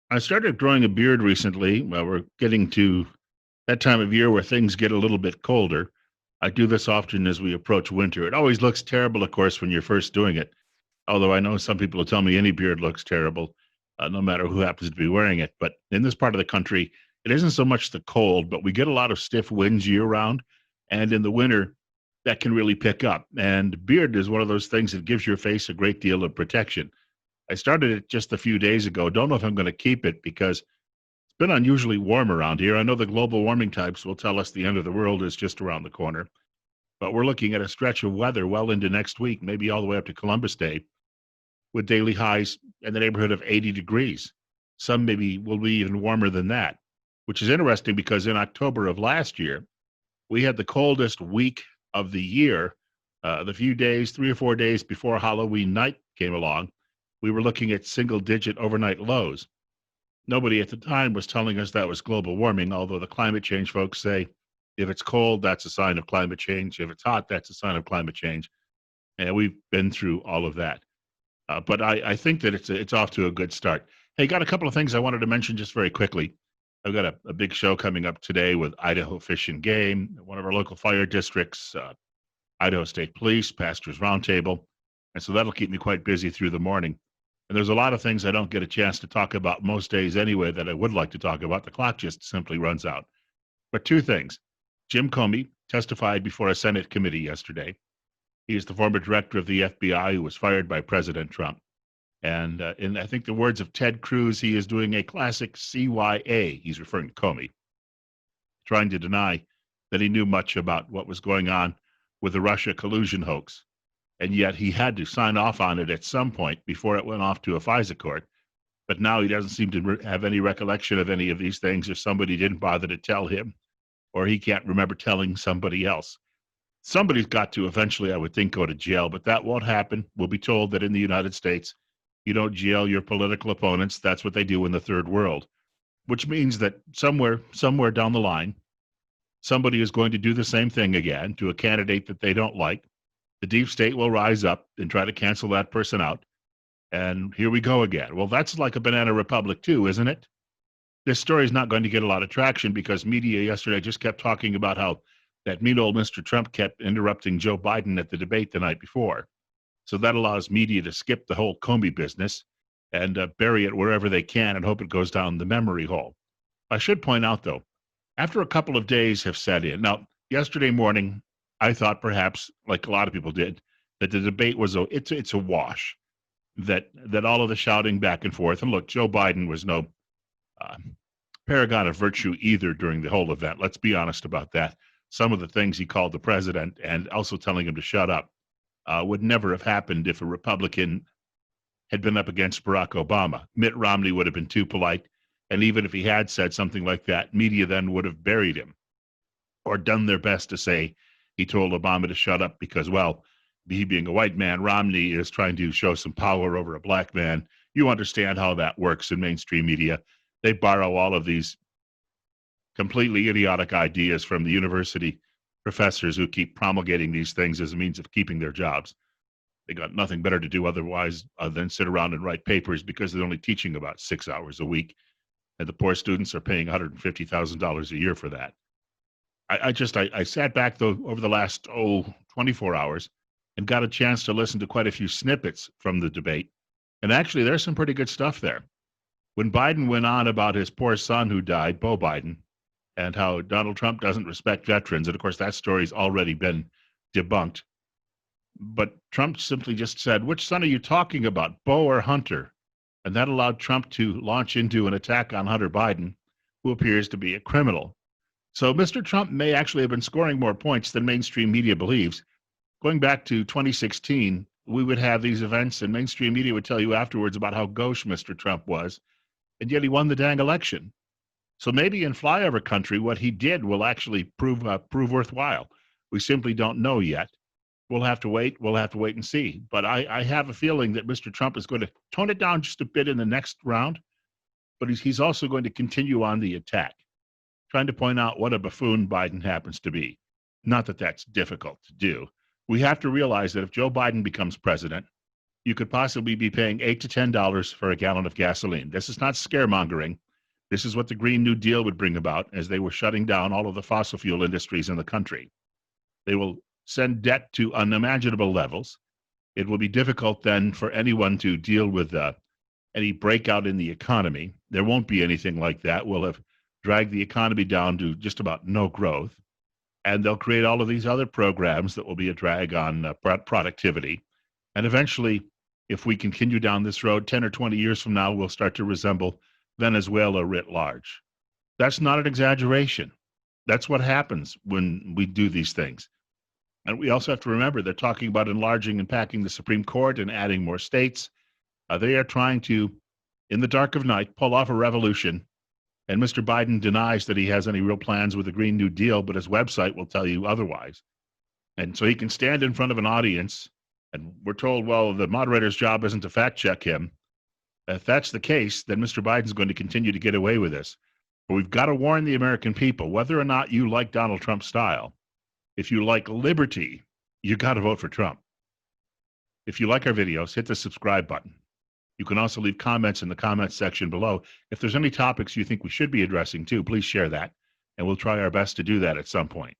I started growing a beard recently. Well, we're getting to that time of year where things get a little bit colder. I do this often as we approach winter. It always looks terrible, of course, when you're first doing it. Although I know some people will tell me any beard looks terrible, no matter who happens to be wearing it. But in this part of the country, it isn't so much the cold, but we get a lot of stiff winds year round. And in the winter, that can really pick up. And beard is one of those things that gives your face a great deal of protection. I started it just a few days ago. Don't know if I'm going to keep it because it's been unusually warm around here. I know the global warming types will tell us the end of the world is just around the corner, but we're looking at a stretch of weather well into next week, maybe all the way up to Columbus Day, with daily highs in the neighborhood of 80 degrees. Some maybe will be even warmer than that, which is interesting because in October of last year, we had the coldest week of the year. The few days, 3 or 4 days before Halloween night came along, we were looking at single digit overnight lows. Nobody at the time was telling us that was global warming, although the climate change folks say if it's cold, that's a sign of climate change. If it's hot, that's a sign of climate change. And we've been through all of that. But I think that it's off to a good start. Hey, got a couple of things I wanted to mention just very quickly. I've got a big show coming up today with Idaho Fish and Game, one of our local fire districts, Idaho State Police, Pastors Roundtable. And so that'll keep me quite busy through the morning. And there's a lot of things I don't get a chance to talk about most days anyway that I would like to talk about. The clock just simply runs out. But two things. Jim Comey testified before a Senate committee yesterday. He is the former director of the FBI who was fired by President Trump. And in, I think, the words of Ted Cruz, he is doing a classic CYA. He's referring to Comey, trying to deny that he knew much about what was going on with the Russia collusion hoax. And yet he had to sign off on it at some point before it went off to a FISA court. But now he doesn't seem to have any recollection of any of these things, or somebody didn't bother to tell him, or he can't remember telling somebody else. Somebody's got to eventually, I would think, go to jail, but that won't happen. We'll be told that in the United States, you don't jail your political opponents. That's what they do in the third world, which means that somewhere down the line, somebody is going to do the same thing again to a candidate that they don't like. The deep state will rise up and try to cancel that person out. And here we go again. Well, that's like a banana republic too, isn't it? This story is not going to get a lot of traction because media yesterday just kept talking about how that mean old Mr. Trump kept interrupting Joe Biden at the debate the night before. So that allows media to skip the whole Comey business and bury it wherever they can and hope it goes down the memory hole. I should point out, though, after a couple of days have set in, now, yesterday morning, I thought perhaps, like a lot of people did, that the debate was it's a wash, that all of the shouting back and forth, and look, Joe Biden was no uh, paragon of virtue either during the whole event. Let's be honest about that. Some of the things he called the president and also telling him to shut up would never have happened if a Republican had been up against Barack Obama. Mitt Romney would have been too polite. And even if he had said something like that, media then would have buried him or done their best to say he told Obama to shut up because, well, he being a white man, Romney is trying to show some power over a black man. You understand how that works in mainstream media. They borrow all of these completely idiotic ideas from the university professors who keep promulgating these things as a means of keeping their jobs. They got nothing better to do otherwise than sit around and write papers because they're only teaching about 6 hours a week. And the poor students are paying $150,000 a year for that. I sat back, though, over the last, 24 hours and got a chance to listen to quite a few snippets from the debate. And actually, there's some pretty good stuff there. When Biden went on about his poor son who died, Beau Biden, and how Donald Trump doesn't respect veterans, and of course, that story's already been debunked. But Trump simply just said, which son are you talking about, Beau or Hunter? And that allowed Trump to launch into an attack on Hunter Biden, who appears to be a criminal. So Mr. Trump may actually have been scoring more points than mainstream media believes. Going back to 2016, we would have these events and mainstream media would tell you afterwards about how gauche Mr. Trump was, and yet he won the dang election. So maybe in flyover country, what he did will actually prove worthwhile. We simply don't know yet. We'll have to wait. We'll have to wait and see. But I have a feeling that Mr. Trump is going to tone it down just a bit in the next round, but he's also going to continue on the attack, trying to point out what a buffoon Biden happens to be. Not that that's difficult to do. We have to realize that if Joe Biden becomes president, you could possibly be paying $8 to $10 for a gallon of gasoline. This is not scaremongering. This is what the Green New Deal would bring about as they were shutting down all of the fossil fuel industries in the country. They will send debt to unimaginable levels. It will be difficult then for anyone to deal with any breakout in the economy. There won't be anything like that. We'll have dragged the economy down to just about no growth. And they'll create all of these other programs that will be a drag on productivity. And eventually, if we continue down this road, 10 or 20 years from now, we'll start to resemble Venezuela writ large. That's not an exaggeration. That's what happens when we do these things. And we also have to remember they're talking about enlarging and packing the Supreme Court and adding more states. They are trying to, in the dark of night, pull off a revolution. And Mr. Biden denies that he has any real plans with the Green New Deal, but his website will tell you otherwise. And so he can stand in front of an audience, and we're told, well, the moderator's job isn't to fact check him. If that's the case, then Mr. Biden's going to continue to get away with this. But we've got to warn the American people, whether or not you like Donald Trump's style, if you like liberty, you got to vote for Trump. If you like our videos, hit the subscribe button. You can also leave comments in the comments section below. If there's any topics you think we should be addressing too, please share that, and we'll try our best to do that at some point.